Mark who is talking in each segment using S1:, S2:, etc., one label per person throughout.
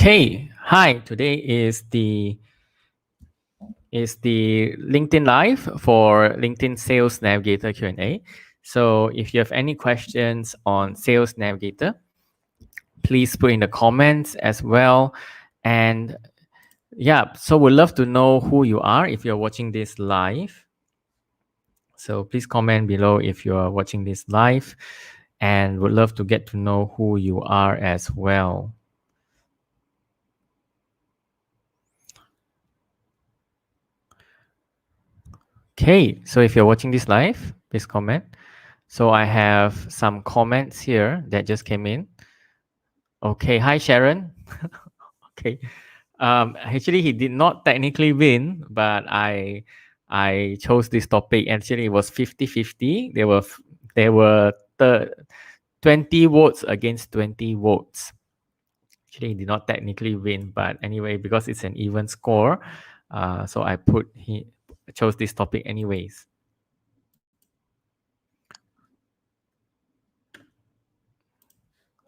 S1: Okay, hi. Today is the LinkedIn Live for LinkedIn Sales Navigator Q&A. So if you have any questions on Sales Navigator, please put in the comments as well. And yeah, so we'd love to know who you are if you're watching this live. So please comment below if you are watching this live, and would love to get to know who you are as well. Okay, so if you're watching this live, please comment. So I have some comments here that just came in. Okay, hi Sharon. Okay, actually he did not technically win, but I chose this topic. Actually, it was 50-50. There were 20 votes against 20 votes. Actually, he did not technically win, but anyway, because it's an even score, so he chose this topic anyways.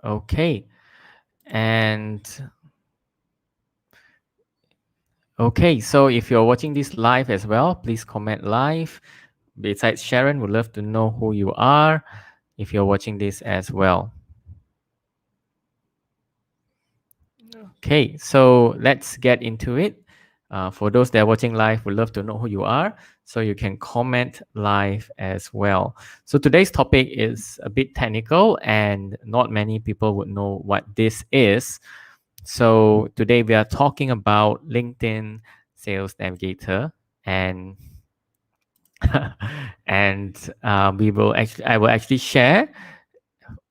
S1: Okay, and okay, so if you're watching this live as well, please comment live. Besides Sharon, would love to know who you are if you're watching this as well. Okay, so let's get into it. For those that are watching live, would love to know who you are, so you can comment live as well. So today's topic is a bit technical, and not many people would know what this is. So today we are talking about LinkedIn Sales Navigator, and I will actually share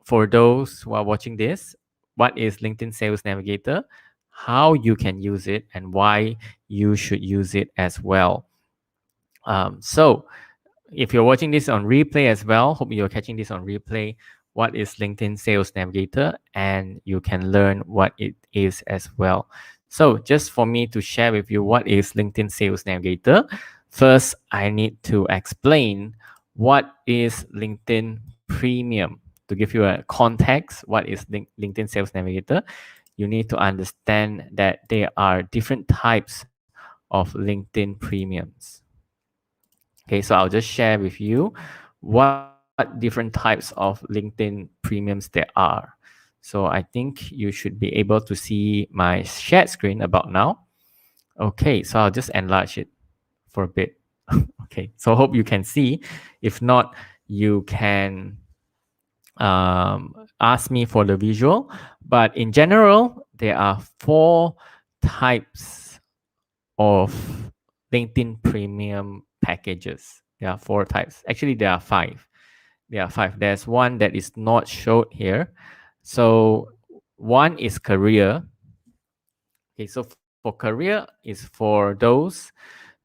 S1: for those who are watching this what is LinkedIn Sales Navigator, how you can use it, and why you should use it as well. So if you're watching this on replay as well, hope you're catching this on replay. What is LinkedIn Sales Navigator? And you can learn what it is as well. So just for me to share with you what is LinkedIn Sales Navigator, first I need to explain what is LinkedIn Premium. To give you a context, what is LinkedIn Sales Navigator? You need to understand that there are different types of LinkedIn premiums. Okay, so I'll just share with you what different types of LinkedIn premiums there are. So I think you should be able to see my shared screen about now. Okay, so I'll just enlarge it for a bit. Okay, so hope you can see. If not, you can ask me for the visual. But in general, there are 4 types of LinkedIn Premium packages. There are 4 types. Actually, there are 5. There are 5. There's one that is not showed here. So one is career. Okay, so for career is for those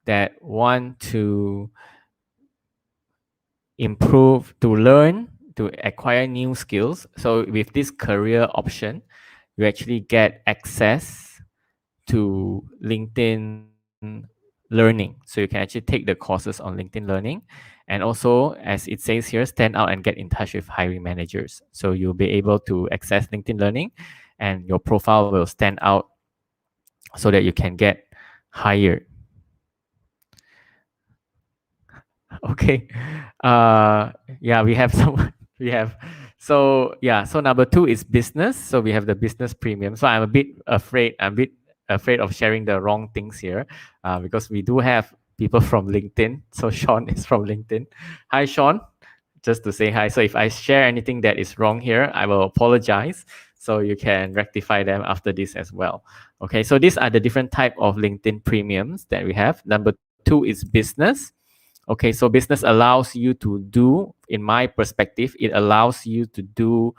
S1: that want to improve, to learn, to acquire new skills. So with this career option, you actually get access to LinkedIn Learning. So you can actually take the courses on LinkedIn Learning. And also, as it says here, stand out and get in touch with hiring managers. So you'll be able to access LinkedIn Learning, and your profile will stand out so that you can get hired. Okay. Yeah, we have some. We have. So yeah. So number 2 is business. So we have the business premium. So I'm a bit afraid. Of sharing the wrong things here, because we do have people from LinkedIn. So Sean is from LinkedIn. Hi, Sean. Just to say hi. So if I share anything that is wrong here, I will apologize. So you can rectify them after this as well. Okay. So these are the different type of LinkedIn premiums that we have. Number 2 is business. Okay, so business allows you to do, in my perspective, it allows you to do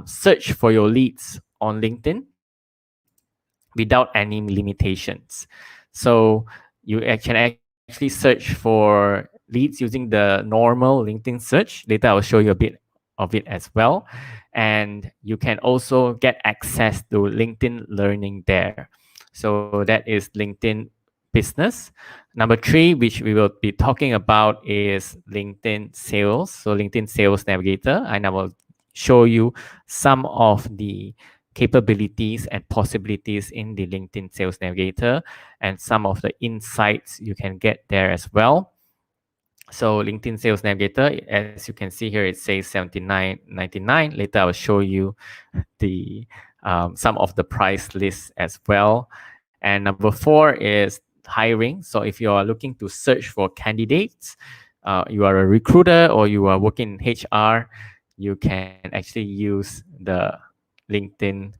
S1: search for your leads on LinkedIn without any limitations. So you can actually search for leads using the normal LinkedIn search. Later, I'll show you a bit of it as well. And you can also get access to LinkedIn Learning there. So that is LinkedIn Business. Number 3, which we will be talking about, is LinkedIn Sales. So LinkedIn Sales Navigator, and I will show you some of the capabilities and possibilities in the LinkedIn Sales Navigator and some of the insights you can get there as well. So LinkedIn Sales Navigator, as you can see here, it says $79.99. Later, I will show you the some of the price lists as well. And number 4 is hiring. So if you are looking to search for candidates, you are a recruiter or you are working in HR, you can actually use the LinkedIn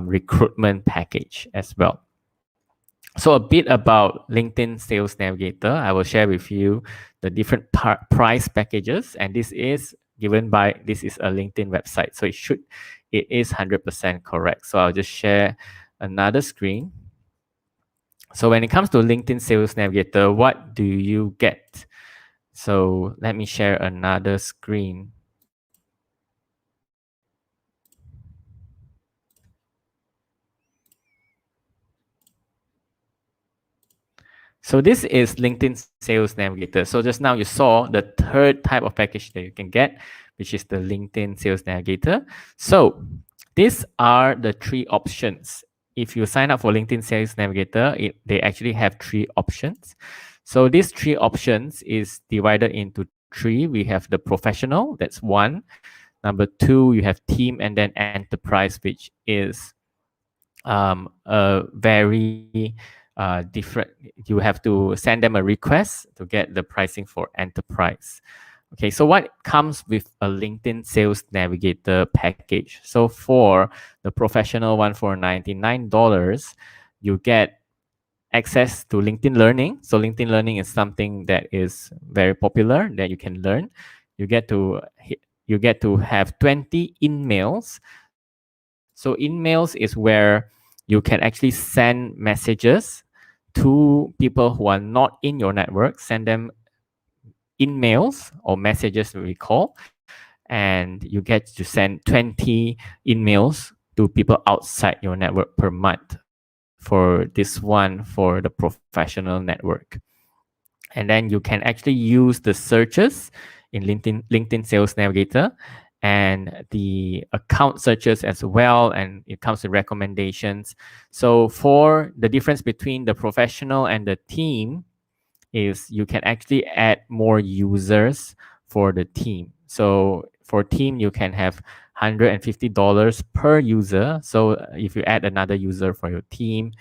S1: recruitment package as well. So a bit about LinkedIn Sales Navigator. I will share with you the different price packages, and this is a LinkedIn website, so it is 100% correct. So I'll just share another screen. So when it comes to LinkedIn Sales Navigator, what do you get? So let me share another screen. So this is LinkedIn Sales Navigator. So just now you saw the third type of package that you can get, which is the LinkedIn Sales Navigator. So these are the 3 options. If you sign up for LinkedIn Sales Navigator, they actually have 3 options. So these 3 options is divided into 3. We have the professional, that's 1. Number 2, you have team, and then enterprise, which is a very different. You have to send them a request to get the pricing for enterprise. Okay, so what comes with a LinkedIn Sales Navigator package? So for the professional one for $99, you get access to LinkedIn Learning. So LinkedIn Learning is something that is very popular that you can learn. You get to have 20 emails. So emails is where you can actually send messages to people who are not in your network, send them emails or messages we call, and you get to send 20 emails to people outside your network per month for this one for the professional network. And then you can actually use the searches in LinkedIn Sales Navigator and the account searches as well, and it comes with recommendations. So for the difference between the professional and the team is you can actually add more users for the team. So for team, you can have $150 per user. So if you add another user for your team,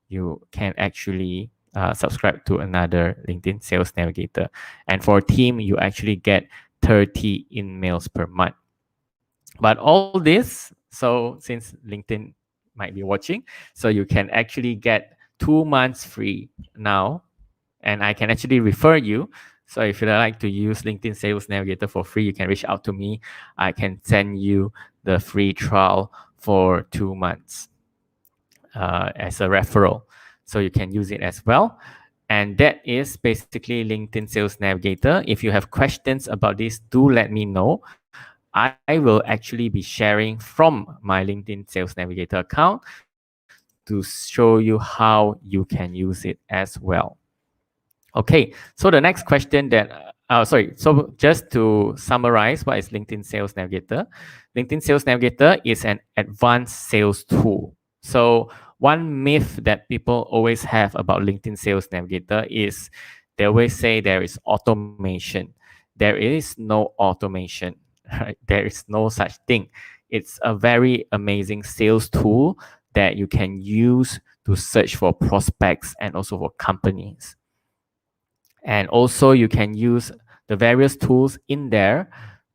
S1: you can actually subscribe to another LinkedIn Sales Navigator. And for team, you actually get 30 emails per month. But all this, so since LinkedIn might be watching, so you can actually get 2 months free now, and I can actually refer you. So if you like to use LinkedIn Sales Navigator for free, you can reach out to me. I can send you the free trial for 2 months as a referral. So you can use it as well. And that is basically LinkedIn Sales Navigator. If you have questions about this, do let me know. I will actually be sharing from my LinkedIn Sales Navigator account to show you how you can use it as well. Okay, so the next question so just to summarize what is LinkedIn Sales Navigator. LinkedIn Sales Navigator is an advanced sales tool. So one myth that people always have about LinkedIn Sales Navigator is they always say there is automation. There is no automation, right? There is no such thing. It's a very amazing sales tool that you can use to search for prospects and also for companies. And also you can use the various tools in there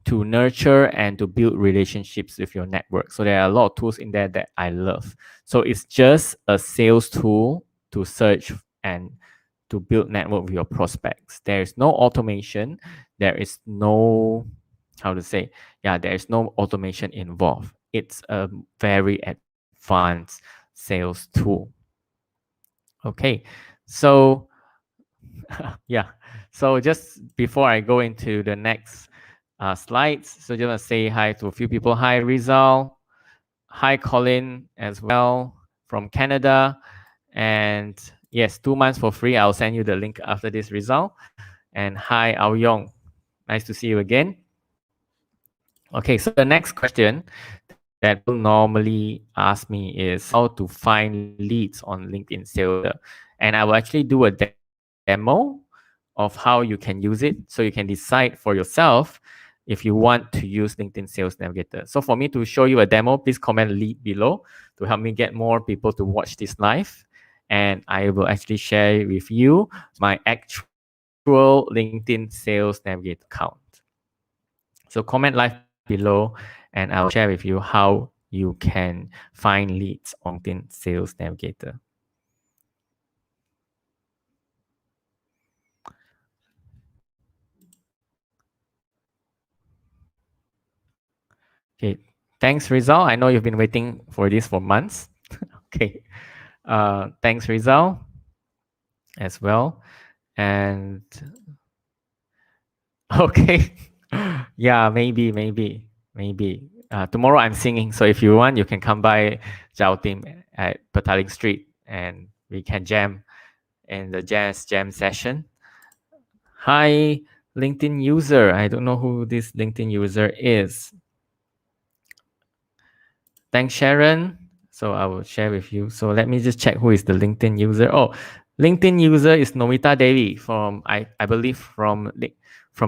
S1: to nurture and to build relationships with your network. So there are a lot of tools in there that I love. So it's just a sales tool to search and to build network with your prospects. There is no automation. There is no, there is no automation involved. It's a very advanced sales tool. Okay, so yeah. So just before I go into the next slides, so just want to say hi to a few people. Hi, Rizal. Hi, Colin as well from Canada. And yes, 2 months for free. I'll send you the link after this, Rizal. And hi, Ao Yong. Nice to see you again. Okay, so the next question that people normally ask me is how to find leads on LinkedIn Sales Navigator. And I will actually do a demo of how you can use it so you can decide for yourself if you want to use LinkedIn Sales Navigator. So for me to show you a demo, please comment lead below to help me get more people to watch this live. And I will actually share with you my actual LinkedIn Sales Navigator account. So comment live below and I'll share with you how you can find leads on LinkedIn Sales Navigator. Okay, thanks Rizal. I know you've been waiting for this for months. Okay, thanks Rizal as well. And okay, yeah, maybe. Tomorrow I'm singing, so if you want, you can come by Zhao Team at Petaling Street and we can jam in the jazz jam session. Hi, LinkedIn user. I don't know who this LinkedIn user is. Thanks, Sharon. So I will share with you. So let me just check who is the LinkedIn user. Oh, LinkedIn user is Novita Devi from I believe from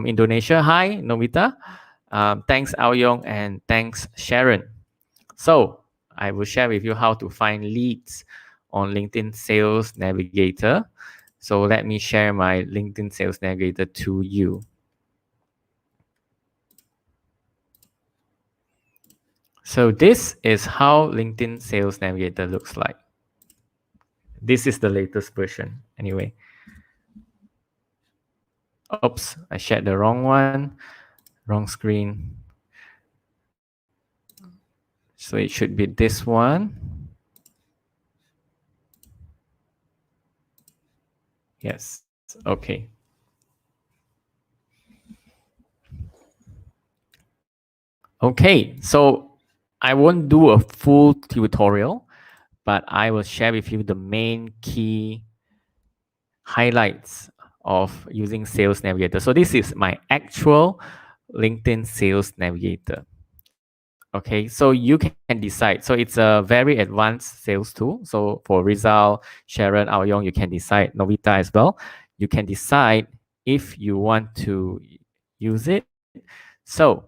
S1: Indonesia. Hi, Novita. Thanks, Ao Yong, and thanks, Sharon. So I will share with you how to find leads on LinkedIn Sales Navigator. So let me share my LinkedIn Sales Navigator to you. So this is how LinkedIn Sales Navigator looks like. This is the latest version anyway. Oops, I shared the wrong one, wrong screen. So it should be this one. Yes, okay. Okay, so I won't do a full tutorial, but I will share with you the main key highlights of using Sales Navigator. So this is my actual LinkedIn Sales Navigator. Okay, so you can decide. So it's a very advanced sales tool. So for Rizal, Sharon, Ao Yong, you can decide. Novita as well. You can decide if you want to use it. So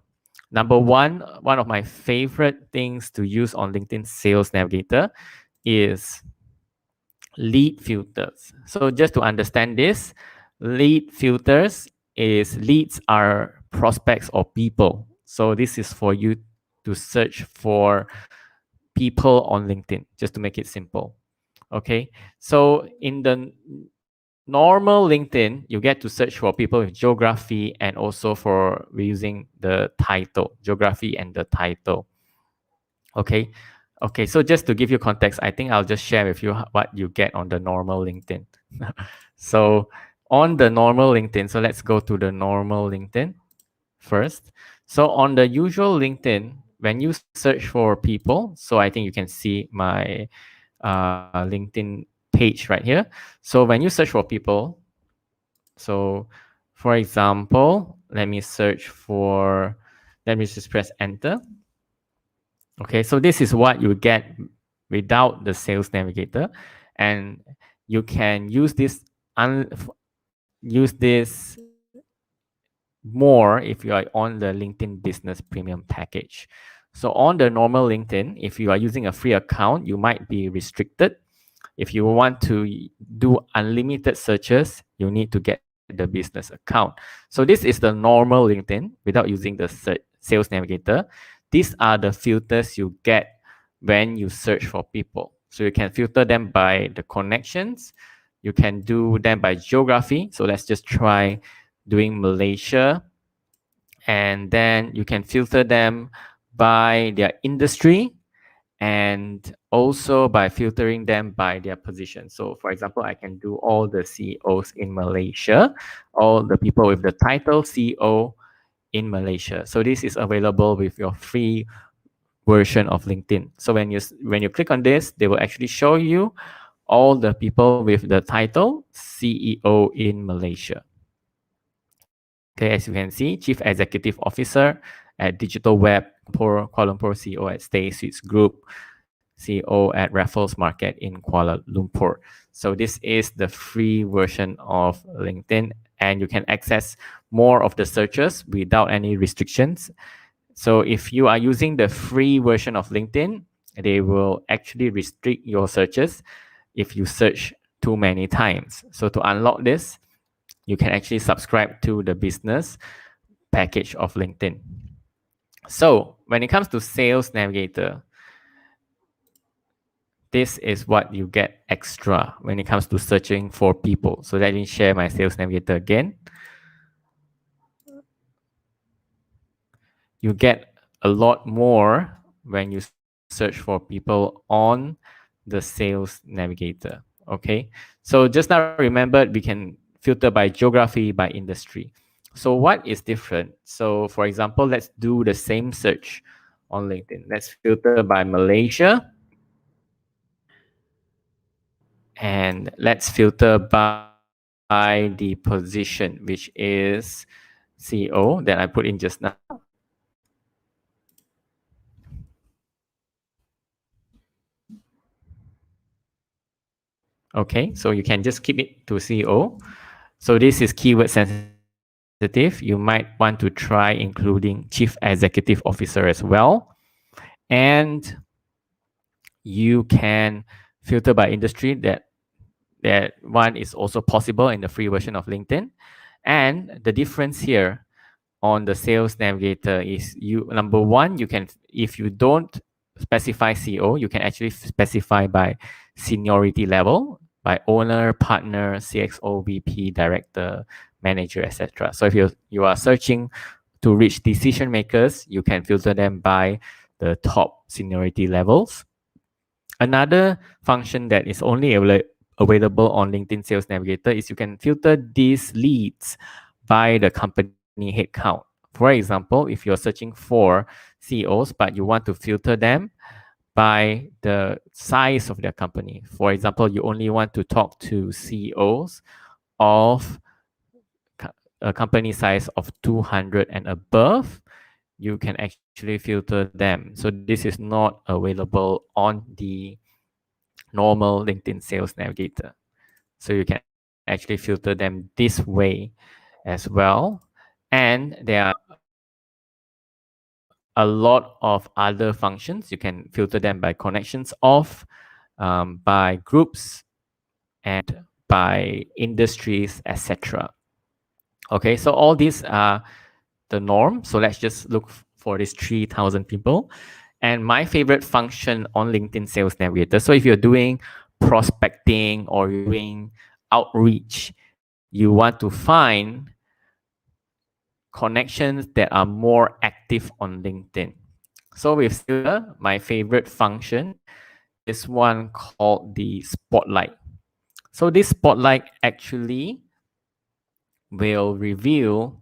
S1: number one of my favorite things to use on LinkedIn Sales Navigator is lead filters. So just to understand this, lead filters is leads are prospects or people. So this is for you to search for people on LinkedIn, just to make it simple. Okay. So in the normal LinkedIn, you get to search for people with geography and also for using the title, geography and the title. Okay. Okay. So just to give you context, I think I'll just share with you what you get on the normal LinkedIn. So on the normal LinkedIn, so let's go to the normal LinkedIn first. So on the usual LinkedIn, when you search for people, so I think you can see my LinkedIn page right here. So when you search for people, so for example, let me just press enter. Okay, so this is what you get without the Sales Navigator, and you can use this more if you are on the LinkedIn Business Premium package. So on the normal LinkedIn, if you are using a free account, you might be restricted. If you want to do unlimited searches, you need to get the business account. So this is the normal LinkedIn without using the Sales Navigator. These are the filters you get when you search for people. So you can filter them by the connections. You can do them by geography. So let's just try doing Malaysia. And then you can filter them by their industry and also by filtering them by their position. So for example, I can do all the CEOs in Malaysia, all the people with the title CEO in Malaysia. So this is available with your free version of LinkedIn. So when you click on this, they will actually show you all the people with the title CEO in Malaysia. Okay, as you can see, Chief Executive Officer at Digital Web, Kuala Lumpur, CEO at Stay Suites Group, CEO at Raffles Market in Kuala Lumpur. So this is the free version of LinkedIn, and you can access more of the searches without any restrictions. So if you are using the free version of LinkedIn, they will actually restrict your searches if you search too many times. So to unlock this, you can actually subscribe to the business package of LinkedIn. So when it comes to Sales Navigator, this is what you get extra when it comes to searching for people. So let me share my Sales Navigator again. You get a lot more when you search for people on the Sales Navigator. Okay. So just now remember, we can filter by geography, by industry. So what is different? So for example, let's do the same search on LinkedIn. Let's filter by Malaysia. And let's filter by the position, which is CEO that I put in just now. Okay, so you can just keep it to CEO. So this is keyword sensitive. You might want to try including Chief Executive Officer as well. And you can filter by industry. That one is also possible in the free version of LinkedIn. And the difference here on the Sales Navigator is you, number one, you can, if you don't specify CEO, you can actually specify by seniority level, by owner, partner, CXO, VP, director, manager, etc. So if you are searching to reach decision makers, you can filter them by the top seniority levels. Another function that is only available on LinkedIn Sales Navigator is you can filter these leads by the company headcount. For example, if you're searching for CEOs, but you want to filter them by the size of their company. For example, you only want to talk to CEOs of a company size of 200 and above, you can actually filter them. So this is not available on the normal LinkedIn Sales Navigator. So you can actually filter them this way as well. And there are a lot of other functions. You can filter them by connections of, by groups, and by industries, etc. Okay, so all these are the norm. So let's just look for these 3,000 people. And my favorite function on LinkedIn Sales Navigator. So if you're doing prospecting or you're doing outreach, you want to find connections that are more active on LinkedIn. So with Silver, my favorite function is one called the Spotlight. So this Spotlight actually will reveal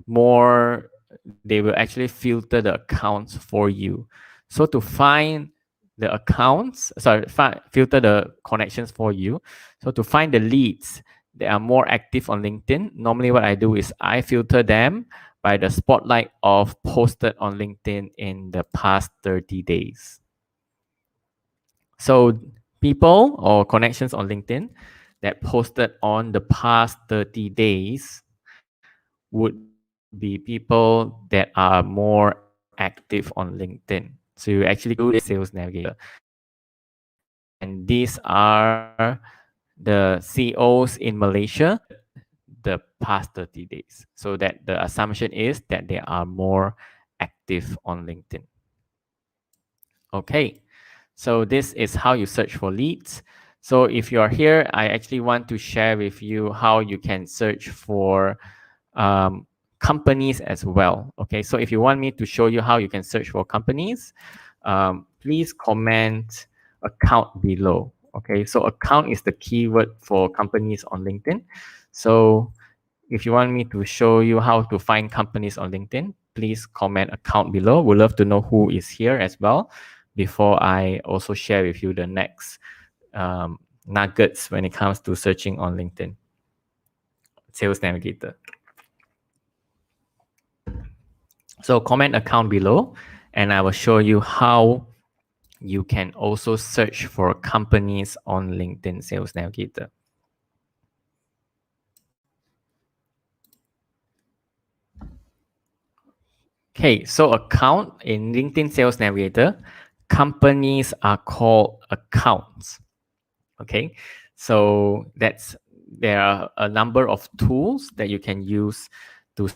S1: more, they will actually filter the accounts for you. So to find the accounts, filter the connections for you. So to find the leads that are more active on LinkedIn, normally what I do is I filter them by the spotlight of posted on LinkedIn in the past 30 days. So people or connections on LinkedIn that posted on the past 30 days would be people that are more active on LinkedIn. So you actually go to the Sales Navigator, and these are the CEOs in Malaysia posted the past 30 days. So that the assumption is that they are more active on LinkedIn. Okay, so this is how you search for leads. So if you're here, I actually want to share with you how you can search for companies as well. Okay, so if you want me to show you how you can search for companies, please comment account below. Okay, so account is the keyword for companies on LinkedIn. So if you want me to show you how to find companies on LinkedIn, please comment account below. We'd love to know who is here as well before I also share with you the next nuggets when it comes to searching on LinkedIn. Sales Navigator. So comment account below, and I will show you how you can also search for companies on LinkedIn Sales Navigator. Okay, so account in LinkedIn Sales Navigator, companies are called accounts. Okay, so there are a number of tools that you can use to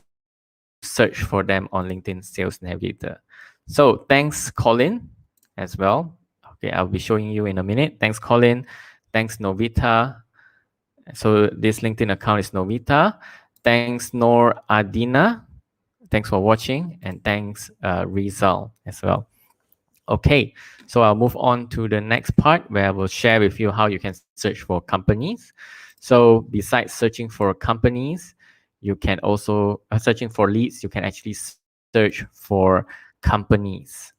S1: search for them on LinkedIn Sales Navigator. So thanks, Colin, as well. Okay, I'll be showing you in a minute. Thanks, Colin. Thanks, Novita. So this LinkedIn account is Novita. Thanks, Nor Adina. Thanks for watching, and thanks, Rizal, as well. Okay, so I'll move on to the next part where I will share with you how you can search for companies. So besides searching for companies, you can also searching for leads. You can actually search for companies.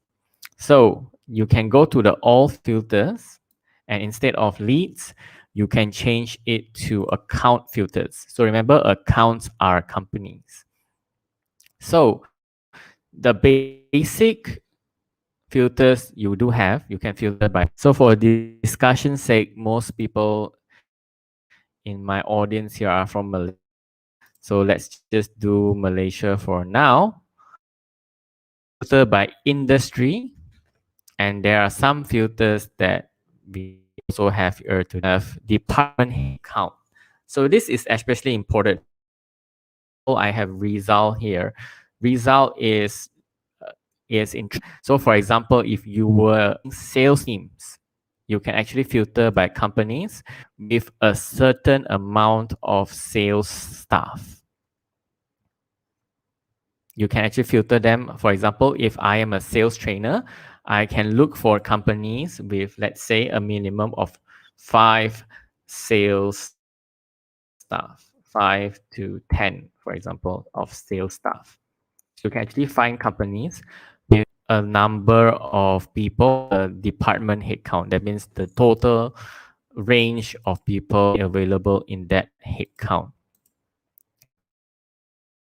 S1: So you can go to the all filters, and instead of leads, you can change it to account filters. So remember, accounts are companies. So the basic filters you do have, you can filter by. So for discussion sake, most people in my audience here are from Malaysia. So let's just do Malaysia for now. So you can filter by industry, and there are some filters that we also have here to have department headcount. So this is especially important. For example, I have Rizal here. Rizal is in. So for example, if you were sales teams, you can actually filter by companies with a certain amount of sales staff. You can actually filter them. For example, if I am a sales trainer, I can look for companies with, let's say, a minimum of 5 sales staff, 5 to 10, for example, of sales staff. You can actually find companies with a number of people, a department headcount. That means the total range of people available in that headcount.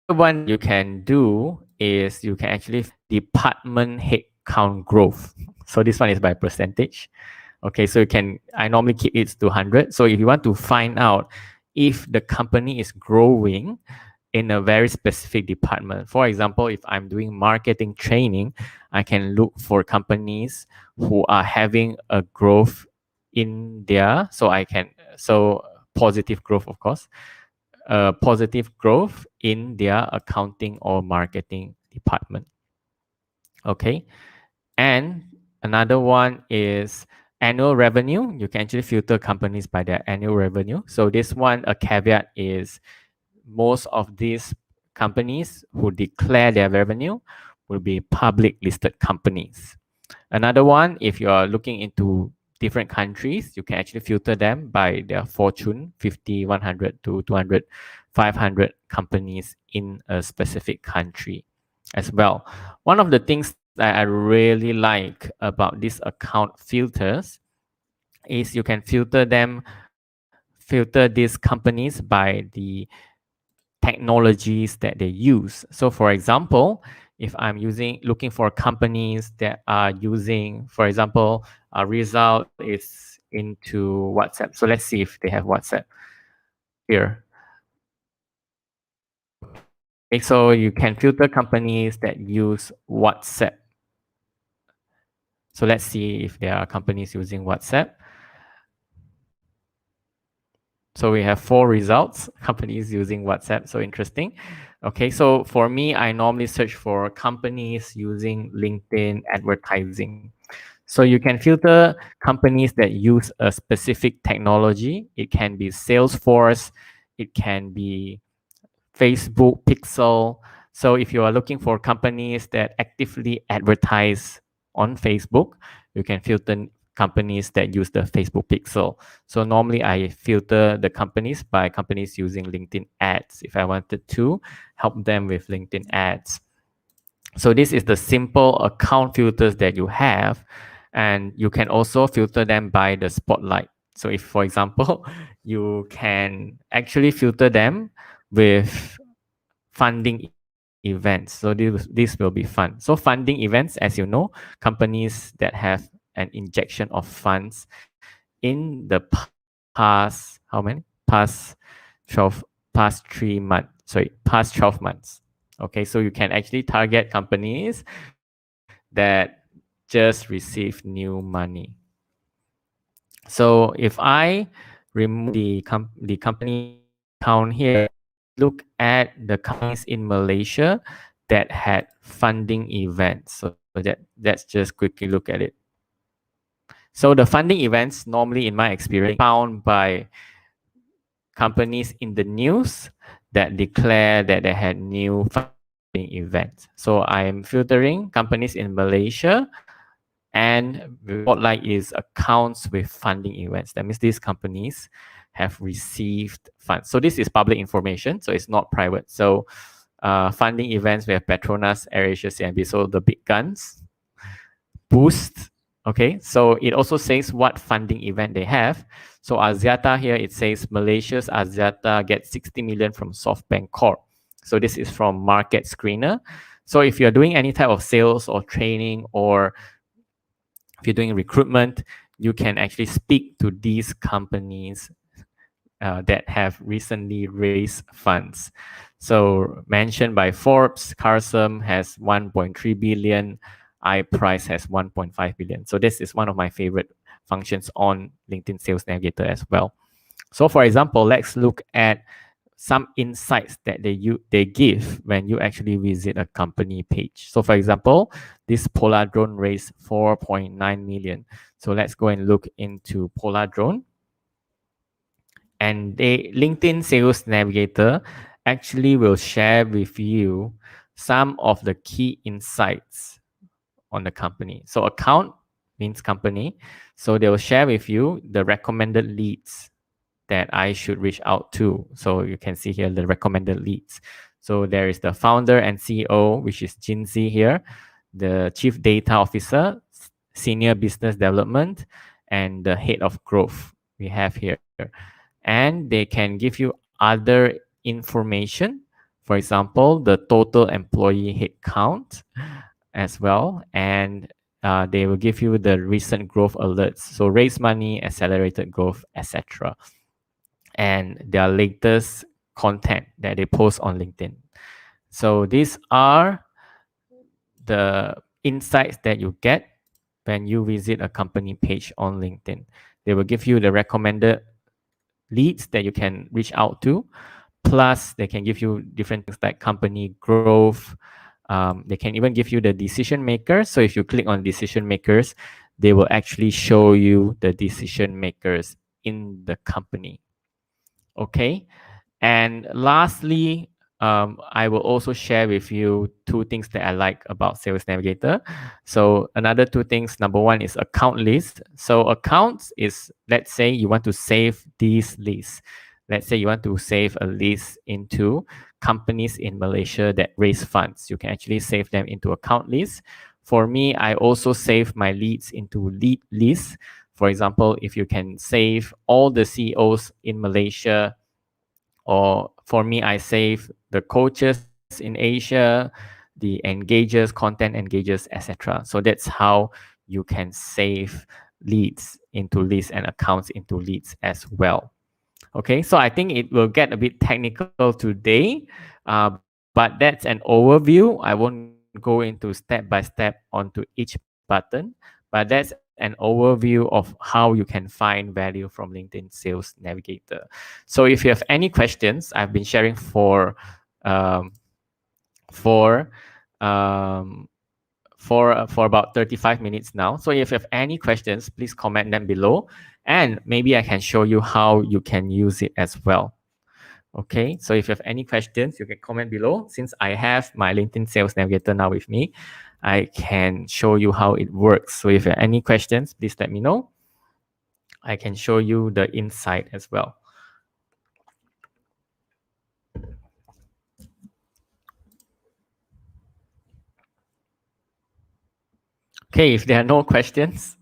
S1: Another one that you can do is you can actually department headcount growth. So this one is by percentage. Okay, so I normally keep it to 100. So if you want to find out if the company is growing in a very specific department, for example, if I'm doing marketing training, I can look for companies who are having a growth in there. So positive growth, of course, positive growth in their accounting or marketing department. Okay. And another one is annual revenue. You can actually filter companies by their annual revenue. So this one, a caveat is most of these companies who declare their revenue will be public listed companies. Another one, if you are looking into different countries, you can actually filter them by their Fortune 50, 100 to 200, 500 companies in a specific country as well. One of the things that I really like about these account filters is you can filter these companies by the technologies that they use. So for example, if I'm looking for companies that are using, for example, a result is into WhatsApp. So let's see if they have WhatsApp here. Okay, so you can filter companies that use WhatsApp. So let's see if there are companies using WhatsApp. So we have 4 results, companies using WhatsApp. So interesting. Okay, so for me, I normally search for companies using LinkedIn advertising. So you can filter companies that use a specific technology. It can be Salesforce, it can be Facebook Pixel. So if you are looking for companies that actively advertise on Facebook, you can filter companies that use the Facebook Pixel. So normally I filter the companies by companies using LinkedIn ads if I wanted to help them with LinkedIn ads. So this is the simple account filters that you have, and you can also filter them by the spotlight. So if, for example, you can actually filter them with funding events. So this will be fun. So funding events, as you know, companies that have an injection of funds in the past, how many? Past 12, past 3 months. Sorry, past 12 months. Okay, so you can actually target companies that just receive new money. So if I remove the company count here, look at the companies in Malaysia that had funding events. So let's just quickly look at it. So the funding events normally in my experience found by companies in the news that declare that they had new funding events. So I am filtering companies in Malaysia, and spotlight is accounts with funding events. That means these companies have received funds. So this is public information, so it's not private. So funding events, we have Petronas, AirAsia, CMB, so the big guns. Boost. Okay, so it also says what funding event they have. So Axiata here, it says Malaysia's Axiata gets 60 million from SoftBank Corp. So this is from Market Screener. So if you're doing any type of sales or training, or if you're doing recruitment, you can actually speak to these companies that have recently raised funds. So mentioned by Forbes, Carsum has 1.3 billion, iPrice has 1.5 billion. So this is one of my favorite functions on LinkedIn Sales Navigator as well. So for example, let's look at some insights that they give when you actually visit a company page. So for example, this Polar Drone raised 4.9 million. So let's go and look into Polar Drone. And the LinkedIn Sales Navigator actually will share with you some of the key insights on the company. So account means company. So they will share with you the recommended leads that I should reach out to. So you can see here the recommended leads. So there is the founder and CEO, which is Jinzi here, the chief data officer, senior business development, and the head of growth we have here. And they can give you other information. For example, the total employee headcount as well. And they will give you the recent growth alerts. So raise money, accelerated growth, etc. And their latest content that they post on LinkedIn. So these are the insights that you get when you visit a company page on LinkedIn. They will give you the recommended leads that you can reach out to. Plus, they can give you different things like company growth. They can even give you the decision makers. So if you click on decision makers, they will actually show you the decision makers in the company. Okay. And lastly, I will also share with you two things that I like about Sales Navigator. So another two things. Number one is account list. So accounts is, let's say you want to save these lists. Let's say you want to save a list into companies in Malaysia that raise funds. You can actually save them into account lists. For me, I also save my leads into lead lists. For example, if you can save all the CEOs in Malaysia, or for me, I save the coaches in Asia, the engagers, content engagers, etc. So that's how you can save leads into leads and accounts into leads as well. Okay, so I think it will get a bit technical today, but that's an overview. I won't go into step by step onto each button, but that's an overview of how you can find value from LinkedIn Sales Navigator. So if you have any questions, I've been sharing um, for um, for about 35 minutes now. So if you have any questions, please comment them below, and maybe I can show you how you can use it as well. Okay, so if you have any questions, you can comment below. Since I have my LinkedIn Sales Navigator now with me, I can show you how it works. So if you have any questions, please let me know. I can show you the insight as well. Okay, if there are no questions,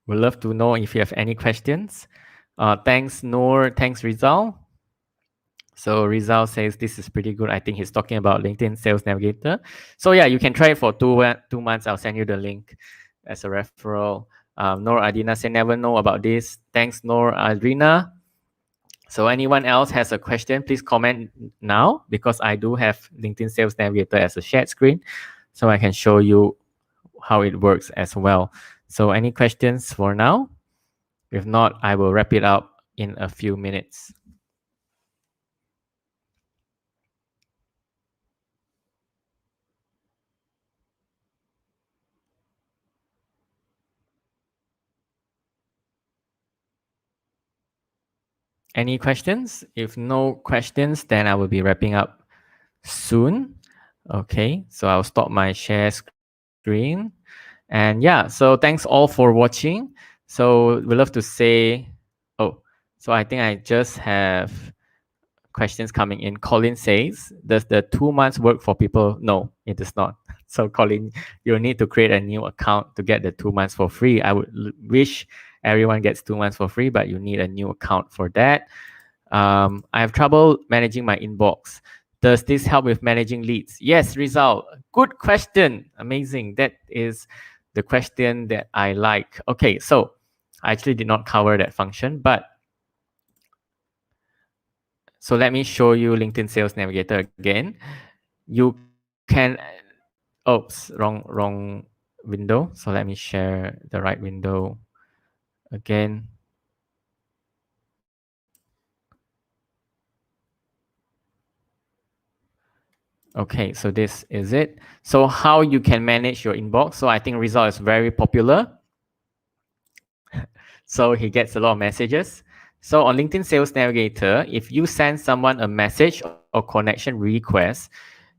S1: we'd love to know if you have any questions. Thanks, Noor. Thanks, Rizal. So Rizal says this is pretty good. I think he's talking about LinkedIn Sales Navigator. So yeah, you can try it for 2 months. I'll send you the link as a referral. Nor Adina said never know about this. Thanks, Nor Adrina. So anyone else has a question, please comment now because I do have LinkedIn Sales Navigator as a shared screen, so I can show you how it works as well. So any questions for now? If not, I will wrap it up in a few minutes. Any questions? If no questions, then I will be wrapping up soon. Okay, so I'll stop my share screen. And yeah, so thanks all for watching. So we love to say, oh, so I think I just have questions coming in. Colin says, does the 2 months work for people? No, it does not. So Colin, you'll need to create a new account to get the 2 months for free. I would wish everyone gets 2 months for free, but you need a new account for that. I have trouble managing my inbox. Does this help with managing leads? Yes, Rizal. Good question. Amazing. That is the question that I like. Okay, so I actually did not cover that function, but so let me show you LinkedIn Sales Navigator again. You can, oops, wrong window. So let me share the right window again. Okay, so this is it. So how you can manage your inbox. So I think Rizal is very popular. So he gets a lot of messages. So on LinkedIn Sales Navigator, if you send someone a message or connection request,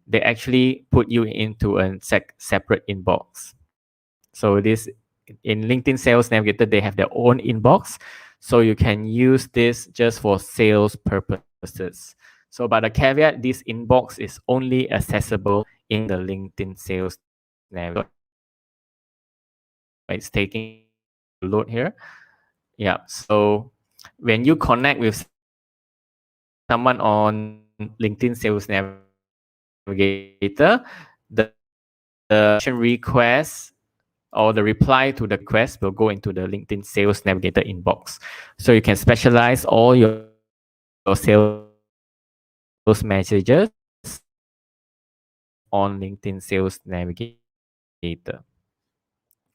S1: they actually put you into a separate inbox. So this in LinkedIn Sales Navigator, they have their own inbox. So you can use this just for sales purposes. So, but a caveat, this inbox is only accessible in the LinkedIn Sales Navigator. It's taking a while to load here. Yeah. So when you connect with someone on LinkedIn Sales Navigator, the request or the reply to the request will go into the LinkedIn Sales Navigator inbox. So you can specialize all your sales messages on LinkedIn Sales Navigator.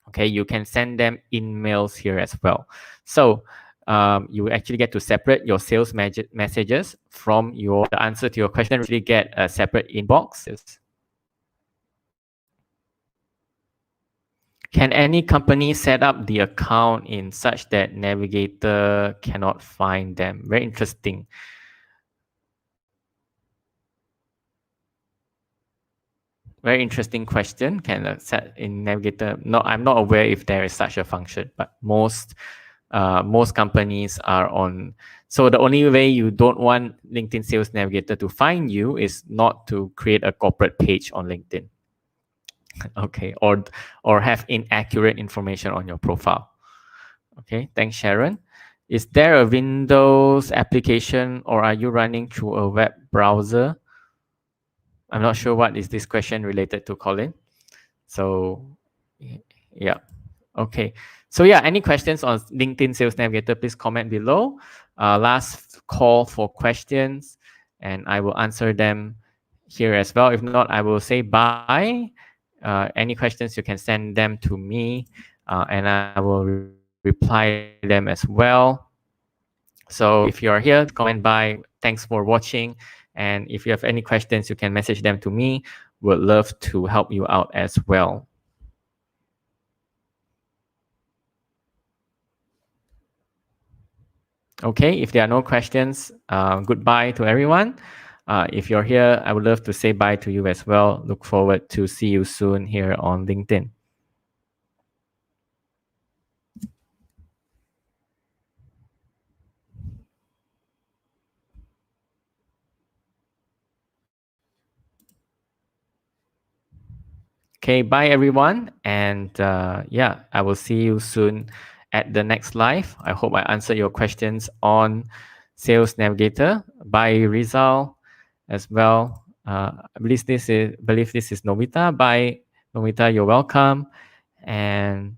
S1: Okay, you can send them emails here as well. So you actually get to separate your sales messages from your the answer to your question. Really get a separate inbox. Can any company set up the account in such that Navigator cannot find them? Very interesting. Very interesting question. Can set in Navigator? No, I'm not aware if there is such a function, but most companies are on. So the only way you don't want LinkedIn Sales Navigator to find you is not to create a corporate page on LinkedIn. Okay, or have inaccurate information on your profile. Okay, thanks, Sharon. Is there a Windows application or are you running through a web browser? I'm not sure what is this question related to, Colin. So, yeah. Okay. So yeah, any questions on LinkedIn Sales Navigator, please comment below. Last call for questions and I will answer them here as well. If not, I will say bye. Any questions, you can send them to me and I will reply them as well. So if you're here, comment bye. Thanks for watching. And if you have any questions, you can message them to me. Would love to help you out as well. Okay, if there are no questions, goodbye to everyone. If you're here, I would love to say bye to you as well. Look forward to see you soon here on LinkedIn. Okay, bye everyone. And yeah, I will see you soon at the next live. I hope I answered your questions on Sales Navigator. Bye Rizal as well. I believe this is Novita. Bye Novita, you're welcome. And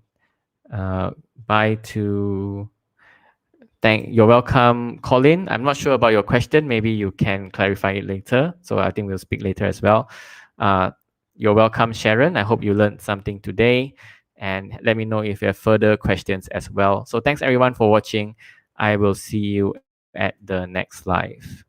S1: uh, bye to you're welcome, Colin. I'm not sure about your question. Maybe you can clarify it later. So I think we'll speak later as well. Uh, you're welcome, Sharon. I hope you learned something today. And let me know if you have further questions as well. So thanks everyone for watching. I will see you at the next live.